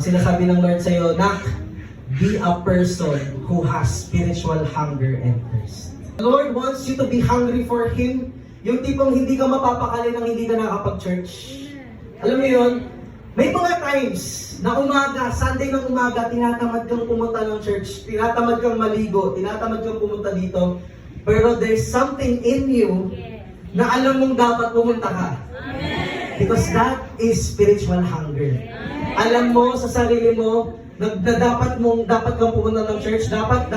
Sinasabi ng Lord sa'yo, Nak, be a person who has spiritual hunger and thirst. The Lord wants you to be hungry for Him. Yung tipong hindi ka mapapakali nang hindi ka nakapag-church. Alam mo yun? May mga times na umaga, Sunday ng umaga, tinatamad kang pumunta ng church, tinatamad kang maligo, tinatamad kang pumunta dito. Pero there's something in you na alam mong dapat pumunta ka. Because that is spiritual hunger. Alam mo sa sarili mo na dapat kang pumunta ng church, dapat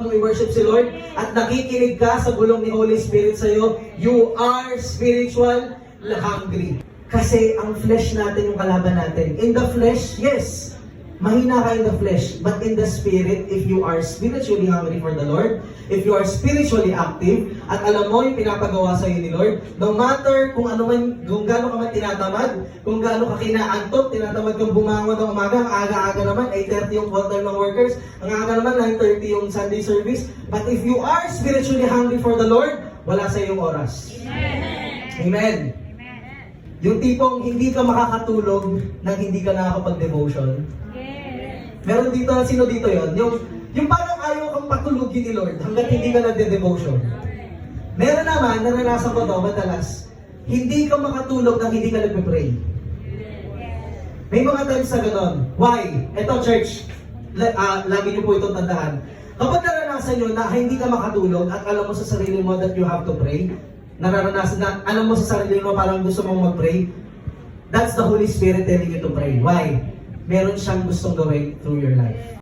mong i-worship si Lord at nakikinig ka sa bulong ni Holy Spirit sa iyo. You are spiritual hungry. Kasi ang flesh natin yung kalaban natin. In the flesh, yes, mahina ka in the flesh. But in the spirit, if you are spiritually hungry for the Lord, if you are spiritually active, at alam mo yung pinapagawa sa iyo ni Lord, no matter kung gaano ka man tinatamad, kung gaano ka kinaantok, tinatamad kang bumangon ng umaga, ang aga-aga naman, 8:30 yung call time ng workers, ang aga naman, 9:30 yung Sunday service. But if you are spiritually hungry for the Lord, wala sa iyong oras. Amen. Amen. Yung tipong hindi ka makakatulog nang hindi ka nakakapag-devotion. Meron dito, sino dito yon? Yung parang ayaw kang patulugin ni Lord hanggat hindi ka nagde-devotion. Meron naman, naranasan ko to madalas, hindi ka makatulog nang hindi ka nagpe-pray. May mga times na gano'n. Why? Ito church, lagi niyo po itong tandaan. Kapag naranasan nyo na hindi ka makatulog at alam mo sa sarili mo that you have to pray, naranasan na, alam mo sa sarili mo parang gusto mong mag-pray, that's the Holy Spirit telling you to pray. Why? Meron siyang gustong gawin through your life.